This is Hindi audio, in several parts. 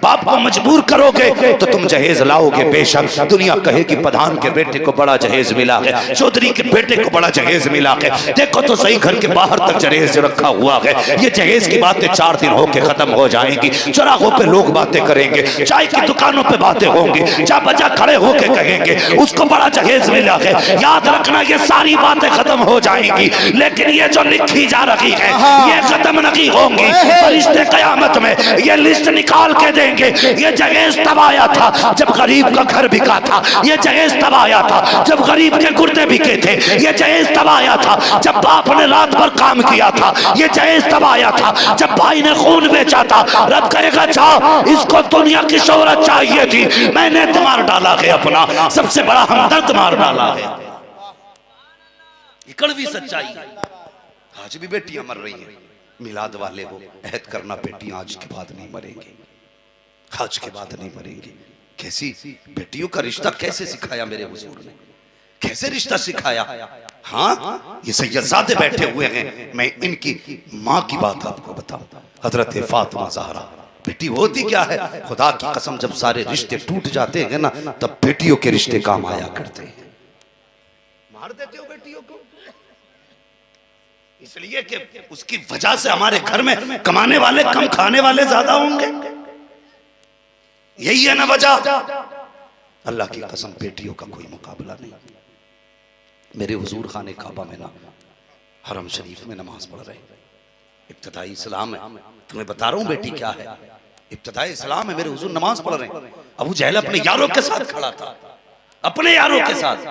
बाप को मजबूर करोगे तो तुम जहेज लाओगे। बेशक दुनिया कहेगी प्रधान के बेटे को बड़ा जहेज मिला है, चौधरी के बेटे को बड़ा जहेज मिला है, देखो तो सही घर के बाहर तक जहेज रखा हुआ है। ये जहेज की बातें 4 दिन होके खत्म हो जाएंगी। चौराहों पे लोग बातें करेंगे, चाय की दुकानों पे बातें होंगी, जा बजा खड़े होके कहेंगे उसको बड़ा जहेज मिला है। याद रखना ये सारी बातें खत्म हो जाएंगी, लेकिन ये जो लिखी जा रही है ये खत्म नहीं होंगी। फरिश्ते कयामत में ये लिस्ट निकाल के देंगे। ये जहेज तब आया था जब गरीब का घर बिका था, ये जहेज तब आया था जब गरीब के गुर्दे बिके थे, ये जहेज तब आया था जब बाप ने रात भर काम किया था, ये जहेज तब आया था जब भाई ने खून बेचा था। रब कहेगा चाह इसको दुनिया की शोहरत चाहिए थी, मैंने मार डाला है, अपना सबसे बड़ा हमदर्द मार डाला है। कड़वी सच्चाई। आज भी बेटियां मर रही हैं, मिलाद वाले हो अहद करना बेटियां आज के बाद नहीं मरेंगी, आज के बाद नहीं मरेंगी। कैसी बेटियों का रिश्ता कैसे सिखाया मेरे हुजूर ने, कैसे रिश्ता सिखाया। हाँ ये सैयदजादे बैठे हुए हैं, मैं इनकी माँ की बात आपको बताऊं। हजरत फातिमा ज़हरा बेटी होती क्या है, खुदा की कसम जब सारे रिश्ते टूट जाते हैं ना तब बेटियों के रिश्ते काम आया करते हैं। मार देते हो बेटियों को इसलिए कि उसकी वजह से हमारे घर में कमाने वाले कम खाने वाले ज्यादा होंगे, यही है ना वजह। अल्लाह की कसम बेटियों का कोई मुकाबला नहीं। मेरे हुजूर खाने काबा में ना हरम शरीफ में नमाज पढ़ रहे, इब्तिदाई इस्लाम है, तुम्हें बता रहा हूँ बेटी क्या है, इब्तिदाई इस्लाम है। मेरे हुजूर नमाज पढ़ रहे हैं, अबू जहल अपने यारों के साथ खड़ा था, अपने यारों के साथ।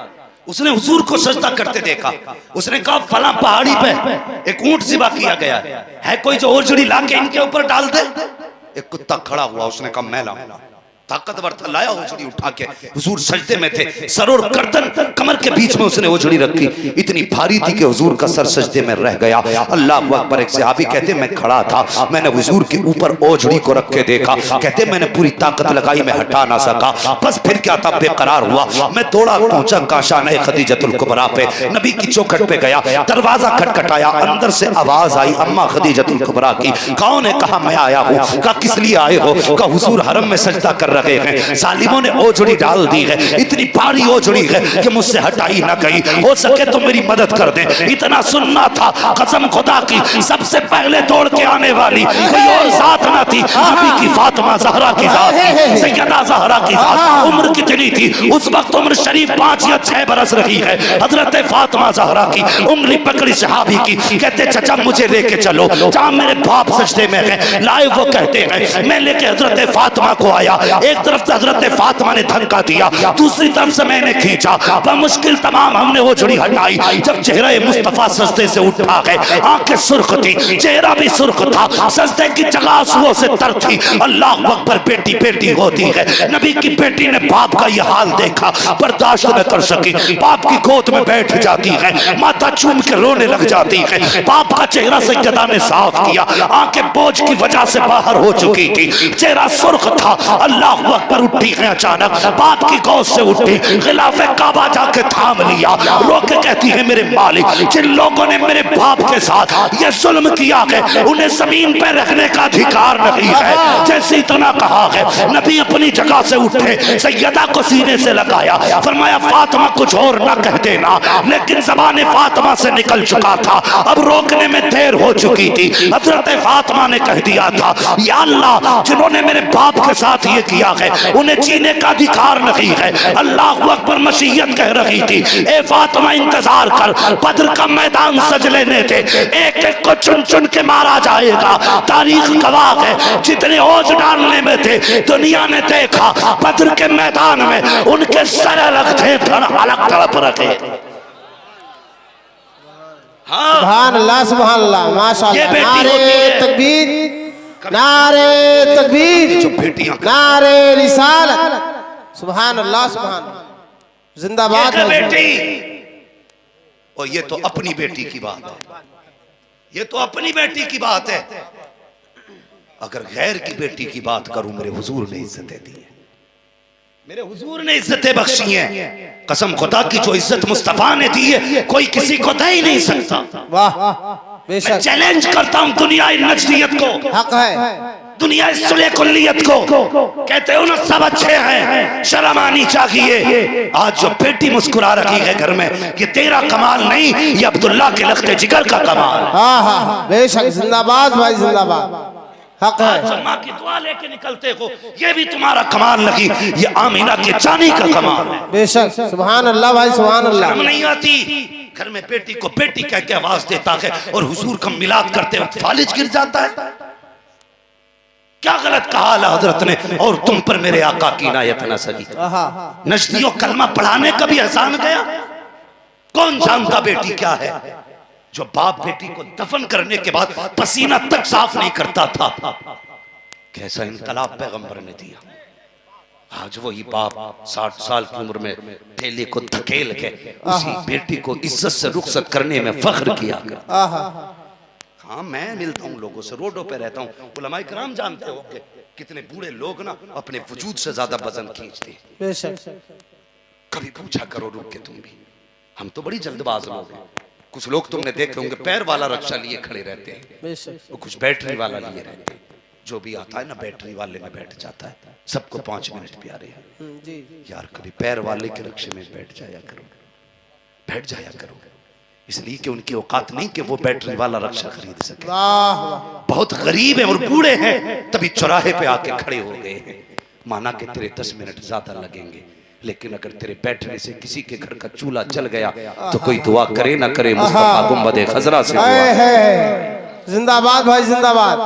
उसने हुजूर को सजदा करते देखा, उसने कहा फला पहाड़ी पे एक ऊंट ज़िबा किया गया है, कोई जो ओजड़ी ला के इनके ऊपर डाल दे। एक कुत्ता खड़ा हुआ, उसने कहा मैं लाऊंगा, ताकतवर था, लाया ओझड़ी उठा के। हुजूर सजदे में थे, सर और गर्दन कमर के बीच में उसने ओझड़ी रखी, इतनी भारी थी कि हुजूर का सर सजदे में रह गया। अल्लाह अकबर। एक सहाबी कहते मैं खड़ा था, मैंने हुजूर के ऊपर ओझड़ी को रख के देखा, कहते मैंने पूरी ताकत लगाई, मैं हटा ना सका, बस फिर क्या था बेकरार हुआ। मैं दौड़ा पहुंचा काशाने खदीजतुल कुबरा पे, नबी की चौखट पे गया, दरवाजा खटखटाया, अंदर से आवाज आई अम्मा खदीजतुल कुबरा की। कौन है? कहा मैं आया हूँ। कहा किस लिए आए हो? कहा हुजूर हरम में सजदा कर रहे हैं, जालिमों ने ओझड़ी डाल दी है, इतनी भारी ओझड़ी है कि मुझसे हटाई ना गई, हो सके तो मेरी मदद कर दे। इतना सुनना था, कसम खुदा की सबसे पहले दौड़ के आने वाली कोई और जात ना थी, नबी की फातिमा ज़हरा की जात, सैयदा ज़हरा की जात। उम्र कितनी थी उस वक्त? उम्र शरीफ 5 या 6 बरस रही है। हजरत फातिमा ज़हरा की उंगली पकड़ी सहाबी की, कहते चचा मुझे लेके चलो जहां मेरे बाप सजदे में है। लाए वो कहते हैं मैं लेके हजरत फातिमा को आया, एक तरफ से हजरत फातिमा ने धक्का दिया, दूसरी तरफ से मैंने खींचा, बमुश्किल तमाम हमने वो झुड़ी हटाई। जब चेहरा मुस्तफा सजदे से उठा है, आंखें सुर्ख थी, चेहरा भी सुर्ख था, सजदे की जगह आंसुओं से तर थी। अल्लाह अकबर। बेटी बेटी होती है। नबी की बेटी ने बाप का यह हाल देखा, बर्दाश्त न कर सकी, बाप की गोद में बैठ जाती है, माथा चूम के रोने लग जाती है। बाप का चेहरा सैयदा ने साफ किया, आंखें बोझ की वजह से बाहर हो चुकी थी, चेहरा सुर्ख था। अल्लाह अकबर। उठी है अचानक, बाप की गोद से उठी, खिलाफे काबा जाके थाम लिया, रो के कहती है मेरे मालिक, जिन लोगों ने मेरे बाप के साथ ये जुल्म किया है उन्हें जमीन पे रखने का अधिकार नहीं है। जैसे इतना कहा है, नबी अपनी जगह से उठे, सैयदा को सीने से लगाया, फरमाया फातिमा कुछ और न कह देना, लेकिन ज़बान फातिमा से निकल चुका था, अब रोकने में देर हो चुकी थी। हजरत फातिमा ने कह दिया था या अल्लाह, जिन्होंने मेरे बाप के साथ ये किया है उन्हें जीने का अधिकार नहीं है। अल्लाह अकबर। मसीयत कह रही थी ए फातिमा इंतजार कर, बद्र का मैदान सज लेने थे, एक एक को चुन चुन के मारा जाएगा। तारीख गवाह है, जितने ओझ डालने में थे दुनिया ने देखा, बद्र के मैदान में उनके सर अलग थे, धड़ अलग तड़प रखे। हाँ सुभान अल्लाह, सुभान अल्लाह, माशाअल्लाह। नारे तकबीर, नारे तकबीर, नारे रिसालत, सुभान अल्लाह, सुभान। जिंदाबाद बेटी। और ये तो अपनी बेटी की बात है, ये तो अपनी बेटी की बात है। अगर गैर की बेटी की बात करूं, मेरे हुजूर ने इज्जतें दी है, मेरे हुजूर ने इज्जतें बख्शी हैं। कसम खुदा की जो इज्जत मुस्तफा ने दी है कोई किसी को दे ही नहीं सकता। वाह, मैं चैलेंज करता हूं दुनिया नजदियत को, हक है। दुनिया इस सुले कुल्लियत को कहते हो ना सब अच्छे हैं, शर्म आनी चाहिए। आज जो बेटी मुस्कुरा रही है घर में, ये तेरा कमाल नहीं, ये अब्दुल्ला के लख्ते जिगर का कमाल। हाँ हाँ बेशक, जिंदाबाद भाई जिंदाबाद, हक है। माँ की दुआ लेके निकलते हो, ये भी तुम्हारा कमाल नहीं, ये आमीना के जानी का कमाल है। बेशक, सुभान अल्लाह भाई सुभान अल्लाह। शर्म नहीं आती घर में बेटी को बेटी कह के आवाज देता है और हुजूर का मिलाद करते वक्त फालिज गिर जाता है। क्या गलत कहा आला हजरत ने, और तुम पर मेरे आका की इनायत न सकी। नजदियों कलमा पढ़ाने का भी एहसान गया। कौन जानता बेटी क्या है, जो बाप बेटी को दफन करने के बाद पसीना तक साफ नहीं करता था। कैसा इनकलाब पैगंबर ने दिया। आज वही बाप 60 साल की उम्र में थैले को धकेल के उसी बेटी को इज्जत से रुखसत करने में फख्र किया। हाँ, मैं मिलता हूँ लोगों से, रोडों पे रहता हूँ, उलमाए किराम जानते हो कि कितने बूढ़े लोग ना अपने वजूद से ज्यादा वजन खींचते हैं। कभी पूछा करो रुक के तुम भी, हम तो बड़ी जल्दबाज लोग हैं। कुछ लोग तुमने देखे होंगे पैर वाला रक्षा लिए खड़े रहते हैं, और कुछ बैटरी वाला लिए रहते हैं। जो भी आता है ना बैटरी वाले में बैठ जाता है। सबको 5 मिनट प्यारे हैं यार, कभी पैर वाले के रक्षे में बैठ जाया करो, इसलिए कि उनकी औकात नहीं कि वो बैटरी वाला रक्षा खरीद सके। बहुत गरीब है और बूढ़े हैं, तभी चौराहे पे आके खड़े हो गए हैं। माना कि तेरे 10 मिनट ज्यादा लगेंगे, लेकिन अगर तेरे बैठने से किसी के घर का चूल्हा जल गया तो कोई दुआ करे ना करे, मुस्तफा गुंबद खजरा से दुआ। जिंदाबाद भाई जिंदाबाद।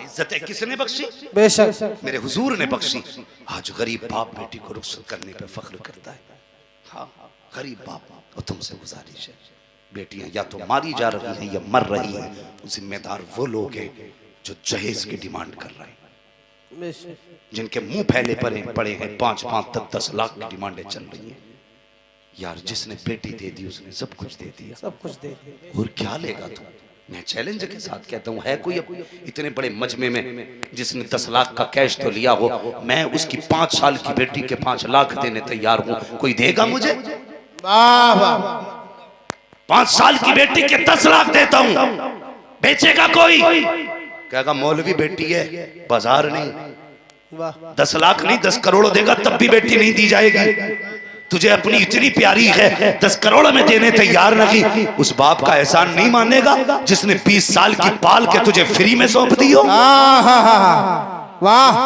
इज्जत किसने बख्शी? बेशक मेरे हुजूर ने बख्शी। आज गरीब बाप बेटी को रुखसत करने पे फख्र करता है। हाँ, गरीब बाप, और तुमसे गुजारिश है, बेटियां या तो मारी जा रही हैं या मर रही हैं, जिम्मेदार वो लोग हैं जो जहेज की डिमांड कर रहे हैं, जिनके मुंह फैले पड़े हैं 5-5 तक 10 लाख की डिमांडें चल रही हैं। यार जिसने बेटी दे दी उसने सब कुछ दे दिया, सब कुछ दे दिया, और क्या लेगा तू? मैं चैलेंज के साथ कहता हूँ, है कोई इतने बड़े मजमे में जिसने 10 लाख का कैश तो लिया हो? मैं उसकी 5 साल की बेटी के 5 लाख देने तैयार हूँ, कोई देगा मुझे? 5 साल की बेटी के 10 लाख देता हूँ, बेचेगा कोई? कहेगा मौलवी बेटी है, बाजार नहीं। 10 लाख नहीं 10 करोड़ देगा तब भी बेटी नहीं दी जाएगी। तुझे अपनी इतनी प्यारी है, 10 करोड़ में देने तैयार नहीं, उस बाप का एहसान नहीं मानेगा जिसने 20 साल की पाल के तुझे फ्री में सौंप दी हो? वाह,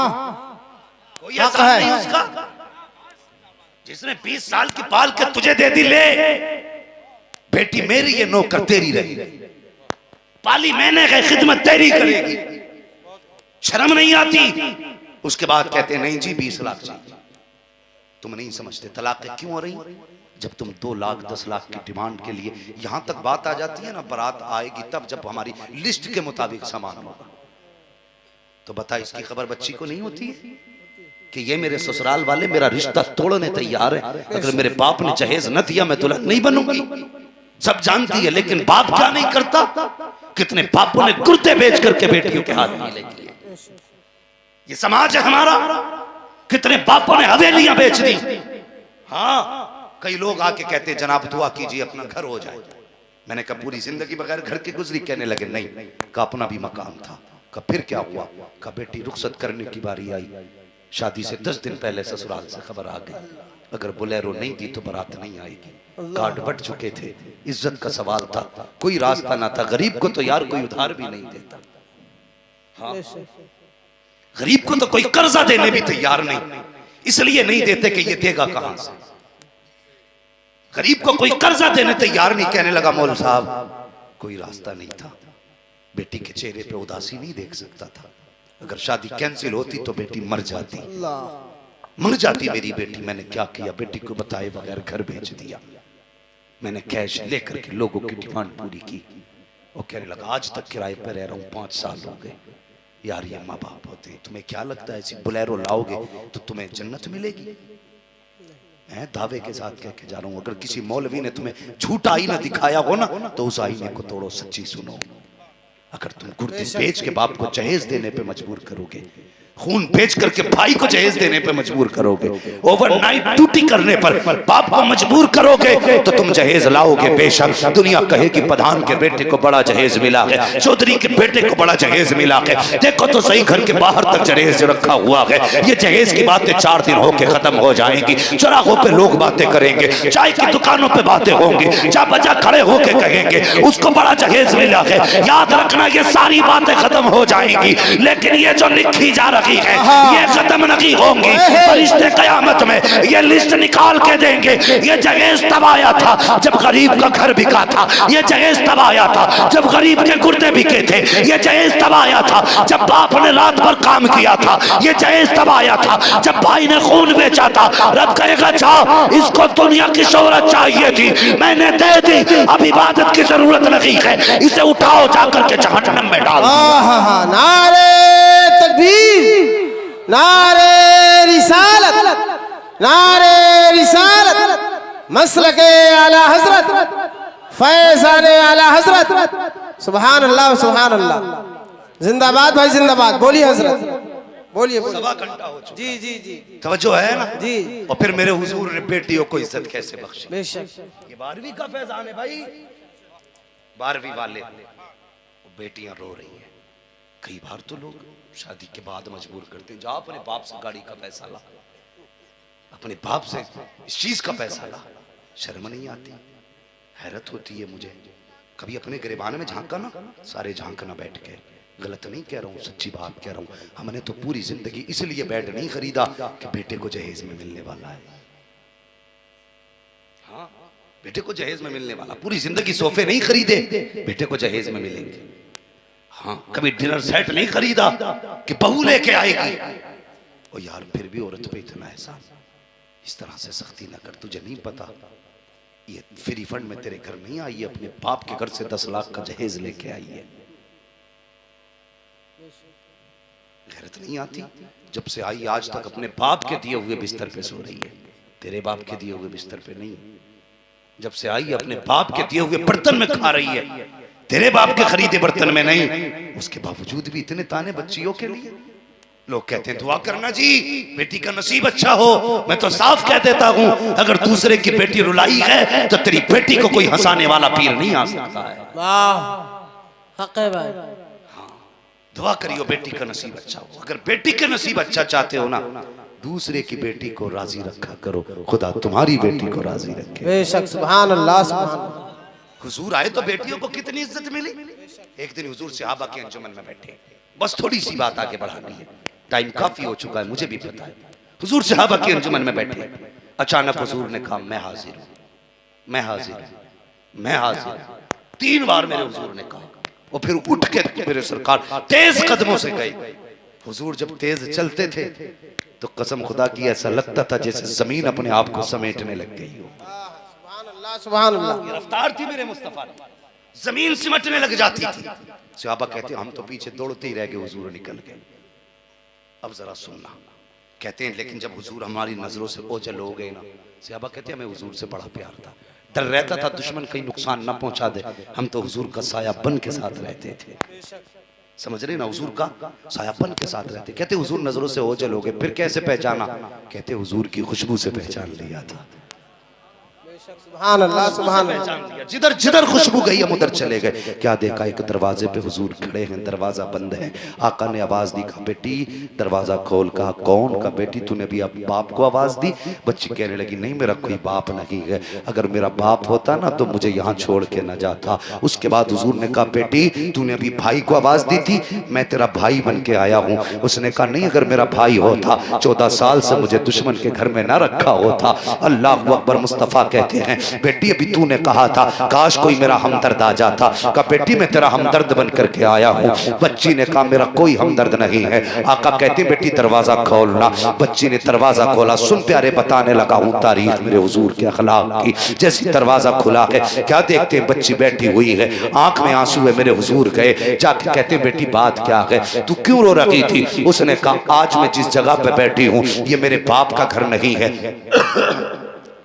कोई एहसान नहीं उसका, जिसने 20 साल की पाल के तुझे दे दी। ले बेटी मेरी है, नौकर तेरी रही, पाली मैंने है, खिदमत तेरी करेगी। शर्म नहीं आती? उसके बाद कहते नहीं जी 20 लाख चाहिए। तुम नहीं समझते तलाक़ें क्यों हो रही? जब तुम 2 लाख 10 लाख की डिमांड के लिए, यहां तक बात आ जाती है ना, बारात आएगी तब जब हमारी लिस्ट के मुताबिक सामान होगा। तो बता, इसकी खबर बच्ची को नहीं होती कि ये मेरे ससुराल वाले मेरा रिश्ता तोड़ने तैयार है, अगर मेरे बाप ने जहेज न दिया मैं दुल्हन नहीं बनूंगी। सब जानती है, लेकिन बाप क्या नहीं करता? कितने बापों ने कुर्ते बेच करके बेटियों के हाथ में लेके, ये समाज है हमारा। कितने बापों ने हवेलियां बेच दी। हाँ, कई लोग आके कहते जनाब दुआ कीजिए अपना घर हो जाए। मैंने कहा पूरी जिंदगी बगैर घर की गुजरी? कहने लगे नहीं, का अपना भी मकान था। का फिर क्या हुआ? का बेटी रुखसत करने की बारी आई, शादी से 10 दिन पहले ससुराल से खबर आ गई, अगर बोलेरो नहीं दी तो बारात नहीं आएगी। कार्ड बट चुके थे, इज्जत का सवाल था, कोई रास्ता ना था। गरीब को तो यार कोई उधार भी नहीं देता। हाँ, गरीब को तो कोई कर्जा देने भी तैयार नहीं, इसलिए नहीं देते कि ये देगा कहां से। गरीब को कोई कर्जा देने तैयार नहीं। कहने लगा मौल साहब कोई रास्ता नहीं था, बेटी के चेहरे पे उदासी नहीं देख सकता था, अगर शादी कैंसिल होती तो बेटी मर जाती मेरी बेटी। मैंने क्या किया? बेटी को बताए बगैर घर भेज दिया। मैंने कैश लेकर के लोगों की डिमांड पूरी की। वो कहने लगा आज तक किराए पर रह रहा हूँ, 5 साल हो गए। यार ये माँ बाप होते हैं, तुम्हें क्या लगता है ऐसी बोलेरो लाओगे तो तुम्हें जन्नत मिलेगी? मैं दावे के साथ कह के जा रहा हूँ, अगर किसी मौलवी ने तुम्हें झूठा आईना दिखाया हो ना तो उस आईने को तोड़ो, सच्ची सुनो। अगर तुम कुर्ती बेच के बाप को जहेज देने पे मजबूर करोगे खून बेच करके भाई को जहेज देने पे मजबूर करोगे, ओवरनाइट ड्यूटी करने पर बाप को मजबूर करोगे तो तुम जहेज लाओगे। बेशक दुनिया कहेगी प्रधान के बेटे को बड़ा जहेज मिला है, चौधरी के बेटे को बड़ा जहेज मिला है, देखो तो सही घर के बाहर तक जहेज रखा हुआ है। ये जहेज की बातें 4 दिन होके खत्म हो जाएंगी। चौराहों पे लोग बातें करेंगे, चाय की दुकानों पे बातें होंगी, जा बजा खड़े होके कहेंगे उसको बड़ा जहेज मिला है। याद रखना ये सारी बातें खत्म हो जाएंगी, लेकिन ये जो लिखी जा रही है ये खत्म नहीं होंगी। फरिश्ते कयामत में ये लिस्ट निकाल के देंगे। ये जहेज तब आया था जब गरीब का घर बिका था, ये जहेज तब आया था जब गरीब के गुर्दे बिके थे, ये जहेज तब आया था जब बाप ने रात भर काम किया था, ये जहेज तब आया था जब भाई ने खून बेचा था। रब कहेगा जाओ इसको दुनिया की शोहरत चाहिए थी, मैंने दे दी, अब इबादत की जरूरत नहीं है, इसे उठाओ जाकर के जहन्नम में डाल। नारे तकबीर, नारे रिसालत, नारे रिसालत, मसलके आला हजरत, फैज़ाने आला हजरत। सुभान अल्लाह, सुभान अल्लाह। जिंदाबाद भाई जिंदाबाद। बोलिए हजरत, बोलिए। सवा घंटा हो चुका। जी जी जी, तवज्जो है ना जी। और फिर मेरे हुजूर ने बेटियों को इज्जत कैसे बख्शी। बेशक ये 12वीं का फैजान है भाई, 12वीं वाले बेटियां रो रही हैं। कई बार तो लोग शादी के बाद मजबूर करते हैं, जाओ अपने बाप से गाड़ी का पैसा ला, अपने बाप से इस चीज का पैसा ला। शर्म नहीं आती, हैरत होती है मुझे। कभी अपने गिरबान में झांका ना, सारे झांकना बैठ के। गलत नहीं कह रहा हूँ, सच्ची बात कह रहा हूँ। हमने तो पूरी जिंदगी इसलिए बेड नहीं खरीदा कि बेटे को जहेज में मिलने वाला है। हाँ, बेटे को जहेज में मिलने वाला। पूरी जिंदगी सोफे नहीं खरीदे, बेटे को जहेज में मिलेंगे। हाँ, कभी डिनर सेट नहीं खरीदा कि बहू लेके आएगी। ओ यार, फिर भी औरत पे इतना एहसान, इस तरह से सख्ती ना कर। तुझे नहीं पता ये फ्री फंड में तेरे घर नहीं आई है, अपने बाप के घर से 10 लाख का जहेज लेके आई है। गैरत नहीं आती? जब से आई आज तक अपने बाप के दिए हुए बिस्तर पे सो रही है, तेरे बाप के दिए हुए बिस्तर पे नहीं। जब से आई अपने बाप के दिए हुए बर्तन में खा रही है, तेरे बाप के खरीदे बर्तन में नहीं। उसके बावजूद भी इतने ताने बच्चियों के लिए। लोग कहते हैं दुआ करना जी, बेटी का नसीब अच्छा हो। मैं तो साफ कह देता हूं, अगर दूसरे की बेटी रुलाई है तो तेरी बेटी को कोई हंसाने वाला पीर नहीं आ सकता है। वाह, हक है भाई। हाँ, दुआ करियो बेटी का नसीब अच्छा हो। अगर बेटी का नसीब अच्छा चाहते हो ना, दूसरे की बेटी को राजी रखा करो, खुदा तुम्हारी बेटी को राजी रखे। बेशक, सुभान अल्लाह, सुभान अल्लाह। हुजूर आए तो बेटियों को कितनी इज्जत मिली। एक दिन हुजूर सहाबा के अंजुमन में बैठे, बस थोड़ी सी बात आगे बढ़ानी है, टाइम काफी हो चुका है, मुझे भी पता है। हुजूर सहाबा के अंजुमन में बैठे, अचानक हुजूर ने कहा मैं हाजिर हूं, मैं हाजिर हूं, मैं हाजिर हूं। 3 बार मेरे हुजूर ने कहा, और फिर उठ के मेरे सरकार तेज कदमों से गए। हुजूर जब तेज चलते थे तो कसम खुदा की ऐसा लगता था जैसे जमीन अपने आप को समेटने लग गई हो। सुभान अल्लाह। रफ्तार थी मेरे मुस्तफा की, जमीन सिमटने लग जाती थी। सहाबा कहते हम तो पीछे दौड़ते ही रह गए, हुजूर निकल गए। अब जरा सुनना, कहते हैं लेकिन जब हुजूर हमारी नजरों से ओझल हो गए ना, सहाबा कहते हैं हमें हुजूर से बड़ा प्यार था, डर रहता था दुश्मन कहीं नुकसान ना पहुंचा दे, हम तो हुजूर का साया बन के साथ रहते थे। समझ रहे ना, हुजूर का सायापन के साथ रहते। कहते हुजूर नजरों से ओझल हो गए, फिर कैसे पहचाना? कहते हुजूर की खुशबू से पहचान लिया था। सुभान अल्लाह, सुभान अल्लाह। जिधर जिधर खुशबू गई हम उधर चले गए। क्या देखा, एक दरवाजे पे हुजूर खड़े हैं, दरवाजा बंद है। आका ने आवाज दी, कहा बेटी दरवाजा खोल। कहा कौन? का बेटी तूने भी अब बाप को आवाज दी? बच्ची कहने लगी नहीं मेरा कोई बाप नहीं है, अगर मेरा बाप होता ना तो मुझे यहाँ छोड़ के न जाता। उसके बाद हुजूर ने कहा बेटी तूने अभी भाई को आवाज दी थी, मैं तेरा भाई बन के आया हूँ। उसने कहा नहीं, अगर मेरा भाई होता 14 साल से मुझे दुश्मन के घर में न रखा होता। अल्लाह अकबर। मुस्तफा कहते हैं बेटी अभी तूने कहा था काश कोई मेरा हमदर्द आ जाता। कहा बेटी मैं तेरा हमदर्द बन करके आया हूँ। बच्ची ने कहा मेरा कोई हमदर्द नहीं है। आका कहते बेटी दरवाजा खोलना। बच्ची ने दरवाजा खोला। सुन प्यारे, बताने लगा हूँ तारीख मेरे हुजूर के अखलाक की। जैसे दरवाजा खुला है, क्या देखते हैं बच्ची बैठी हुई है, आंख में आंसू है। मेरे हुजूर गए, जाके कहते बेटी बात क्या है, तू क्यों रो रही थी? उसने कहा आज मैं जिस जगह पे बैठी हूँ ये मेरे बाप का घर नहीं है,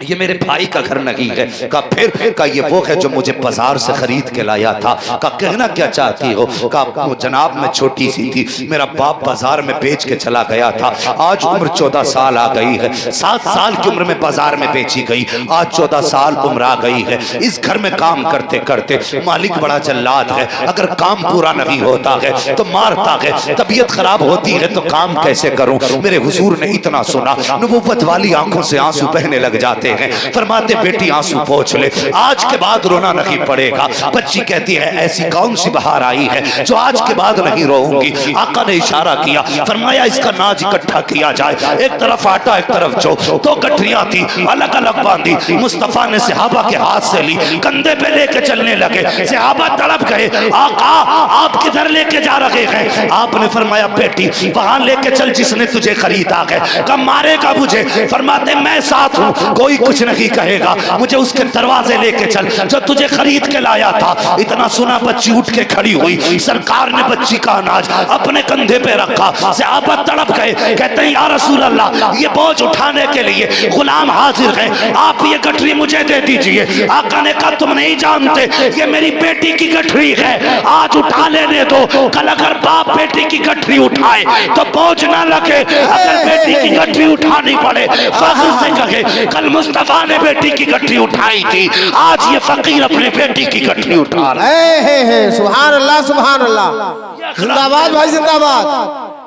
ये मेरे भाई का घर नहीं है। कहा फिर? का ये वो है जो मुझे बाजार से खरीद के लाया था। का कहना क्या चाहती हो? का जनाब मैं छोटी सी थी, मेरा बाप बाजार में बेच के चला गया था। आज उम्र 14 साल आ गई है। 7 साल की उम्र में बाजार में बेची गई, आज 14 साल उम्र आ गई है। इस घर में काम करते करते मालिक बड़ा जल्लाद है, अगर काम पूरा नहीं होता है तो मारता है, तबीयत खराब होती है तो काम कैसे करूं? मेरे हुजूर ने इतना सुना, नबुव्वत वाली आंखों से आंसू बहने लग जाते हैं। फरमाते बेटी आंसू पोंछ ले, आज के बाद रोना नहीं पड़ेगा। बच्ची कहती है ऐसी कौन सी बहार आई है जो आज के बाद नहीं रोऊंगी? आका ने इशारा किया, फरमाया इसका नाज इकट्ठा किया जाए। एक तरफ आटा एक तरफ जौ, 2 गठरियां थी अलग अलग बांधी। मुस्तफा ने सहाबा के हाथ से ली, कंधे पे लेके चलने लगे। सहाबा तड़प गए, आका आप किधर लेके जा रहे हैं? आपने फरमाया बेटी वहां लेके चल जिसने तुझे खरीदा है। कब मारेगा मुझे? फरमाते मैं साथ हूं, कोई कुछ नहीं कहेगा, मुझे उसके दरवाजे लेके चल जो तुझे खरीद के लाया था। इतना सुना बच्ची उठ के खड़ी हुई, सरकार ने बच्ची का अनाज अपने कंधे पे रखा। सहाबा तड़प गए, कहते हैं या रसूल अल्लाह ये बोझ उठाने के लिए गुलाम हाजिर है, आप ये गठरी मुझे दे दीजिए। आका ने कहा तुम नहीं जानते ये मेरी बेटी की गठरी है, आज उठा लेने दो, कल अगर बाप बेटी की गठरी उठाए तो बोझ ना लगे। अगर बेटी की गठरी उठानी पड़े फख्र से कहे कल मुस्तफा ने बेटी की गठरी उठाई थी, आज ये फकीर अपने बेटी की गठरी उठा रहा है। सुभान अल्लाह सुभान अल्लाह, जिंदाबाद भाई जिंदाबाद,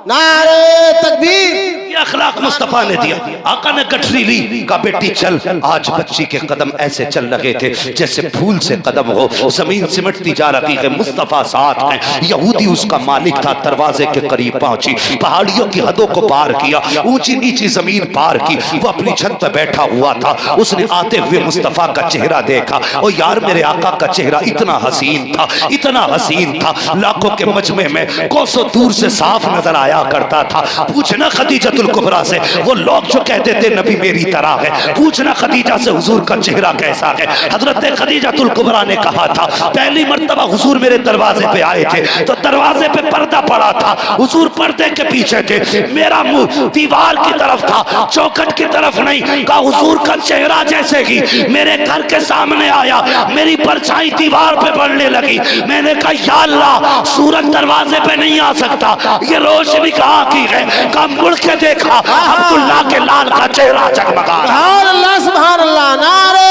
नारे तकबीर। ये अखलाक मुस्तफा ने दिया। आका ने गठरी ली, का बेटी चल। आज बच्ची के कदम ऐसे चल रहे थे जैसे फूल से कदम हो, जमीन सिमटती जा रही है। मुस्तफा साथ है, यहूदी उसका मालिक था। दरवाजे के करीब पहुंची, पहाड़ियों की हदों को पार किया, ऊंची नीची जमीन पार की, वो अपनी छत पर बैठा हुआ था। उसने आते हुए मुस्तफा का चेहरा देखा, और यार मेरे आका का चेहरा इतना हसीन था, इतना हसीन था, लाखों के मजमे में कोसों दूर से साफ नजर आया करता था। पूछना खदीजतुल कुबरा से, वो लोग जो कहते थे नबी मेरी तरह है, पूछना खदीजा से हुजूर का चेहरा कैसा है। हजरत खदीजतुल कुबरा ने कहा था पहली मर्तबा हुजूर मेरे दरवाजे पे आए थे तो दरवाजे पे पर्दा पड़ा था, हुजूर पर्दे के पीछे थे, मेरा मुंह दीवार की तरफ था, चौखट की तरफ नहीं। कहा हुजूर का चेहरा जैसे ही मेरे घर के सामने आया, मेरी परछाई दीवार पे पड़ने लगी। मैंने कहा या अल्लाह सूरज दरवाजे पे नहीं आ सकता, ये रोशनी कहाँ की है? कहा मुड़ के देखा, अब्दुल्ला के लाल का चेहरा जगमगा। सुभान अल्लाह सुभान अल्लाह, नारे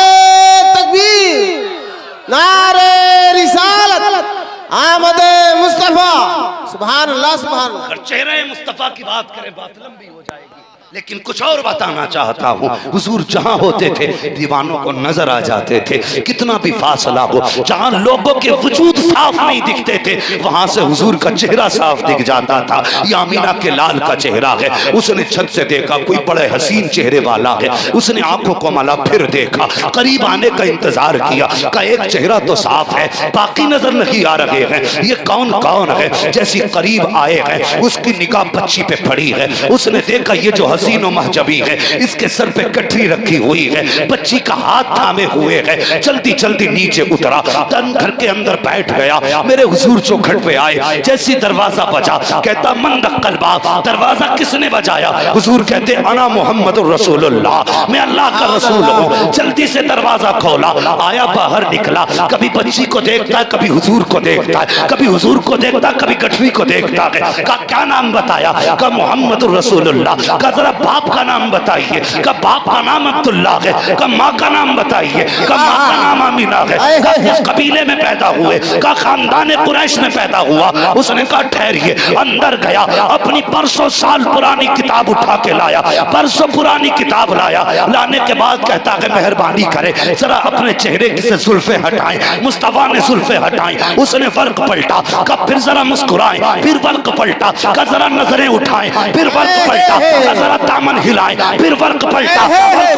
तकबीर, नारे रिसालत, आमदे मुस्तफा, सुभान अल्लाह सुभान अल्लाह। अगर चेहरे मुस्तफा की बात करें बात लंबी हो जाएगी, लेकिन कुछ और बताना चाहता हूँ। हुजूर जहाँ होते थे दीवानों को नजर आ जाते थे, कितना भी फासला हो, जहाँ लोगों के वजूद साफ नहीं दिखते थे वहां से हुजूर का चेहरा साफ दिख जाता था। ये आमीना के लाल का चेहरा है। उसने छत से देखा कोई बड़े हसीन चेहरे वाला है, उसने आंखों को मला, फिर देखा, करीब आने का इंतजार किया, का एक चेहरा तो साफ है बाकी नजर नहीं आ रहे हैं, ये कौन कौन है? जैसी करीब आए हैं उसकी निगाह बच्ची पे पड़ी है। उसने देखा ये जो हसीनो महजबी है, इसके सर पे गठरी रखी हुई है, बच्ची का हाथ थामे हुए है। जल्दी जल्दी नीचे उतरा, तन घर के अंदर बैठ गया। मेरे हुजूर चौखट पे आए, जैसी दरवाजा बजा, कहता मन दक्कल बाब, दरवाजा किसने बजाया? हुजूर कहते अना मोहम्मद रसूलुल्लाह, मैं अल्लाह का रसूल हूँ। जल्दी से दरवाजा खोला, आया, बाहर निकला, कभी बच्ची को देखता है, कभी हुजूर को देखता है, कभी हुजूर को देखता, कभी गठरी को देखता है। का क्या नाम बताया? का मोहम्मद रसूलुल्लाह। का जरा बाप का नाम बताइए। का बाप का नाम अब्दुल्ला है। का माँ का नाम बताइए। का माँ का नाम आमीना है। का किस कबीले में पैदा हुए? का खानदान कुरैश में पैदा हुआ। उसने कहा ठहरिए, अंदर गया, अपनी परसों साल पुरानी किताब उठा के लाया, परसों पुरानी किताब लाया। लाने के बाद कहता है मेहरबानी करे जरा अपने चेहरे से जुल्फे हटाएं। मुस्तफा ने जुल्फे हटाई, उसने वर्क पलटा, का फिर जरा मुस्कुराए, फिर वर्क पलटा, का जरा नजरें उठाएं, फिर वर्क पलटा, का जरा दामन हिलाए, फिर वर्क पलटा,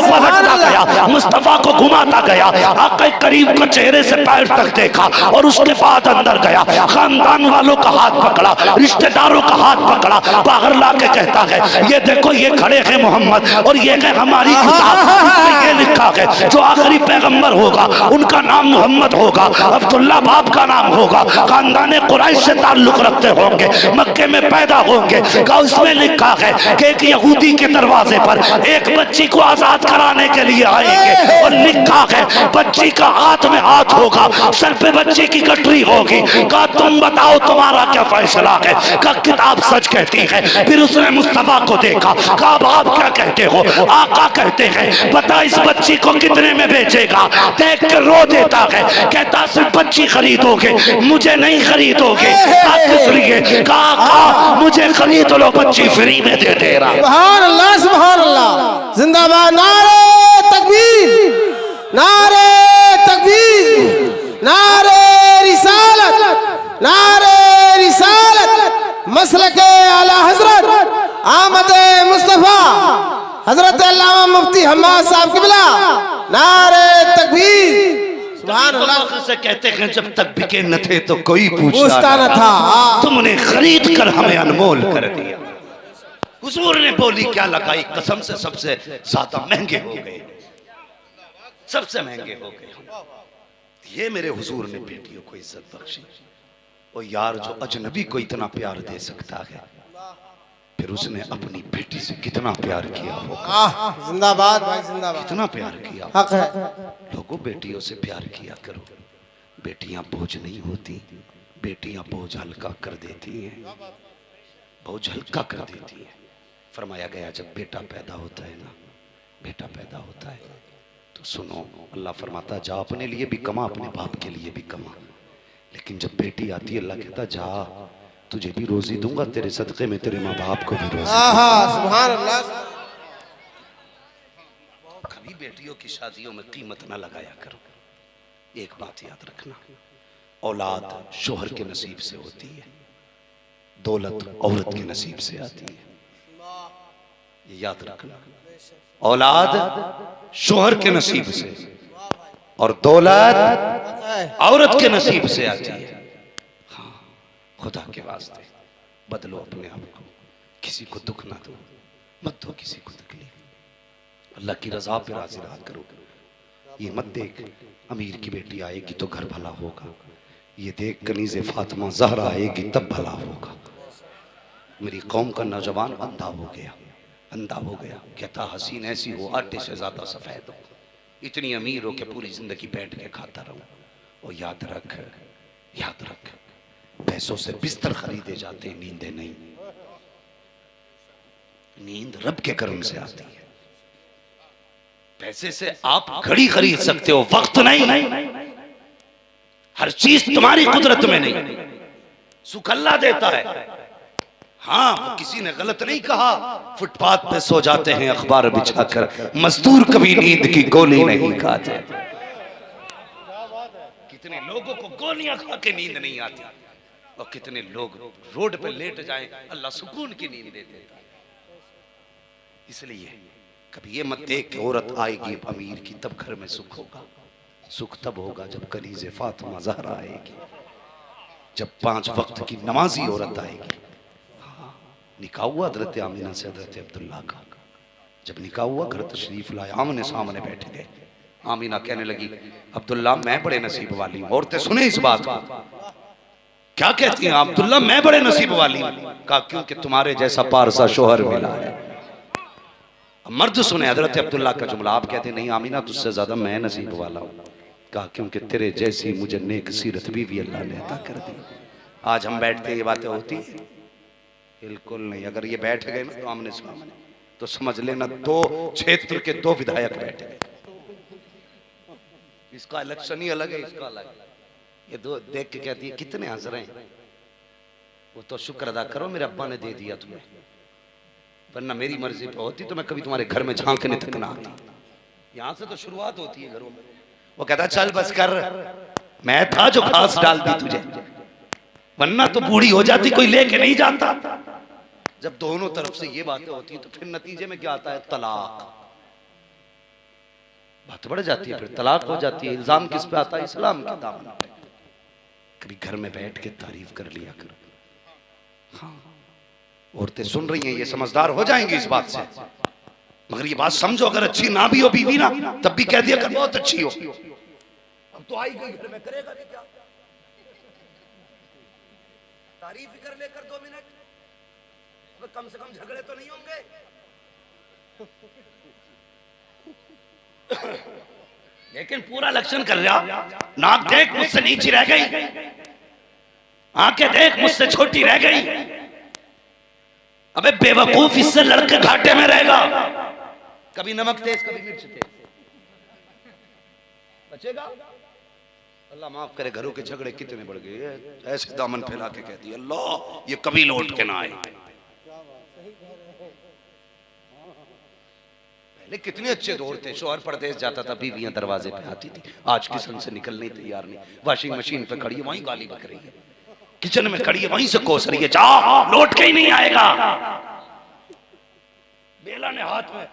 पलटता गया, मुस्तफा को घुमाता गया। आका करीब को चेहरे से पैर तक देखा और उसके बाद अंदर गया, खानदान वालों का हाथ पकड़ा, रिश्तेदारों का हाथ पकड़ा, बाहर लाके कहता है ये देखो ये खड़े हैं मोहम्मद और ये है हमारी किताब, इसमें ये लिखा है जो आखिरी पैगंबर होगा उनका नाम मोहम्मद होगा, अब्दुल्ला बाप का नाम होगा, खानदान कुरैश से ताल्लुक रखते होंगे, मक्के में पैदा होंगे। कहा उसमें लिखा है कि एक यहूदी के दरवाजे पर एक बच्ची को आजाद कराने के लिए आएंगे और लिखा है बच्ची का हाथ में हाथ होगा, सर पे बच्ची की गठरी होगी। कहा तुम बताओ तुम्हारा क्या फैसला है? कहा किताब सच कहती है। फिर उसने मुस्तफा को देखा, कहा आप क्या कहते हो? आका कहते हैं पता इस बच्ची को कितने में बेचेगा? देख कर रो देता है, कहता सिर्फ बच्ची खरीदोगे, मुझे नहीं खरीदोगे। किस लिए? कहा मुझे खरीद लो, बच्ची फ्री में दे दे रहा। सुभान अल्लाह, सुभान अल्लाह, जिंदाबाद। नारे तकबीर, नारे तकबीर, नारे रिसालत, नारे रिसालत, मसलके आला हजरत आमद मुस्तफा हजरत अल्लामा मुफ्ती हम्माद साहब किबला, नारे तकबीर। सुभान अल्लाह। से कहते हैं जब तक बिके न थे तो कोई पूछता न था, तुमने खरीद कर हमें अनमोल कर दिया। हुजूर ने बोली क्या लगाई कसम से सबसे ज्यादा महंगे हो गए, सबसे महंगे हो गए। ये मेरे हुजूर ने बेटियों को इज्जत बख्शी। ओ यार, जो अजनबी को इतना प्यार दे सकता है, फिर उसने अपनी बेटी से कितना प्यार किया होगा। जिंदाबाद भाई, जिंदाबाद। कितना प्यार किया। हक है। लोगों बेटियों से प्यार किया करो। बेटियां बोझ नहीं होती, बेटियां बोझ हल्का कर देती हैं, बोझ हल्का कर देती हैं। फरमाया गया जब बेटा पैदा होता है ना, बेटा पैदा होता है तो सुनो, अल्लाह फरमाता जा अपने लिए भी कमा, अपने बाप के लिए भी कमा। लेकिन जब बेटी आती है अल्लाह कहता जा तुझे भी रोजी दूंगा, तेरे सदके में तेरे माँ बाप को भी रोजी। सुभान अल्लाह। कभी बेटियों की शादियों में कीमत ना लगाया करो। एक बात याद रखना, औलाद शोहर के नसीब से होती है, दौलत औरत के नसीब से आती है। ये याद रखना, औलाद शोहर के नसीब से और दौलत औरत के नसीब से आती है। हाँ, खुदा के वास्ते बदलो अपने आप को, किसी को दुख ना दो, मत दो किसी को तकलीफ। अल्लाह की रजा पे राजी रहा करो। ये मत देख अमीर की बेटी आएगी तो घर भला होगा, ये देख कनीज़े फातिमा ज़हरा आएगी तब भला होगा। मेरी कौम का नौजवान अंधा हो गया, अंधा हो गया, कहता हसीन ऐसी हो आटे से ज्यादा सफेद हो, इतनी अमीर हो कि पूरी जिंदगी बैठ के खाता रहूं। और याद रख, याद रख, पैसों से बिस्तर खरीदे जाते हैं, नींदें नहीं। नींद रब के कर्म से आती है। पैसे से आप घड़ी खरीद सकते हो, वक्त नहीं। हर चीज तुम्हारी कुदरत में नहीं, सुख अल्लाह देता है। हाँ, वो किसी ने गलत नहीं कहा, फुटपाथ पे सो जाते हैं अखबार बिछाकर, मजदूर कभी नींद की गोली नहीं खाते। कितने लोगों को गोलियां खा के नींद नहीं आती और कितने लोग रोड पे लेट जाएं अल्लाह सुकून की नींद दे देता। इसलिए कभी ये मत देख कि औरत आएगी अमीर की तब घर में सुख होगा। सुख तब होगा जब कनीज़े फातिमा ज़हरा आएगी, जब 5 वक्त की नमाजी औरत आएगी। निकाह हुआ हजरत आमिना से हजरत अब्दुल्ला का, जब निकाह हुआ घर तशरीफ लाए, आमने सामने बैठ गए। आमिना कहने लगी अब्दुल्ला मैं बड़े नसीब वाली हूँ। औरतें सुने इस बात को, क्या कहती हैं अब्दुल्ला मैं बड़े नसीब वाली हूँ। कहा क्योंकि तुम्हारे जैसा पारसा शोहर मिला है। मर्द सुने हजरत अब्दुल्ला का जुमला, आप कहते नहीं आमिना तुझसे ज्यादा मैं नसीब वाला हूँ। कहा क्योंकि तेरे जैसी मुझे नेक सीरत भी अल्लाह ने अता कर दी। आज हम बैठते ये बातें होती है? बिल्कुल नहीं। अगर ये बैठ गए ना तो आमने सामने तो समझ लेना 2 क्षेत्र के 2 विधायक बैठ गए। इसका इलेक्शन ही अलग है, इसका अलग। ये 2 देख के कहती है कितने हंस रहे हैं। वो तो शुक्र अदा करो मेरे अब्बा ने दे दिया तुम्हें, वरना मेरी मर्जी पे होती तो मैं कभी तुम्हारे घर में झांकने तक ना आती। यहाँ से तो शुरुआत होती है घरों में। वो कहता चल बस कर, मैं था जो घास डाल दी तुझे, वरना तो बूढ़ी हो जाती, कोई लेके नहीं जाता। जब दोनों तरफ से ये बातें होती हैं तो फिर नतीजे में क्या आता है? तलाक। बात बढ़ जाती है, फिर तलाक हो जाती है। इल्जाम किस पे आता है? इस्लाम के दामन पे। कभी घर में बैठ के तारीफ कर लिया करो। हाँ, औरतें सुन रही हैं, ये समझदार हो जाएंगी इस बात से। मगर ये बात समझो, अगर अच्छी ना भी हो बीवी ना, तब भी कह दिया कर बहुत अच्छी हो। अब तो आई गई घर में, करेगा क्या? तारीफ ही कर लेकर 2 मिनट, अब कम से कम झगड़े तो नहीं होंगे। लेकिन पूरा लक्षण कर रहा, नाक देख मुझसे नीची रह गई, आंखें देख मुझसे छोटी रह गई। अबे बेवकूफ, इससे लड़के घाटे में रहेगा। कभी नमक तेज कभी मिर्च तेज, बचेगा? अल्लाह माफ करे, घरों के झगड़े कितने बढ़ गए। ऐसे दामन फैला के कहती है अल्लाह ये कभी लौट के ना आए। पहले कितने अच्छे दौर थे, शोहर परदेश जाता था, बीवियां दरवाजे पे आती थी। आज किचन से निकलने तैयार नहीं, वॉशिंग मशीन पे खड़ी है वहीं गाली बक रही है, किचन में खड़ी है वहीं से कोस रही है, जा लौट के ही नहीं आएगा। बेला ने हाथ में,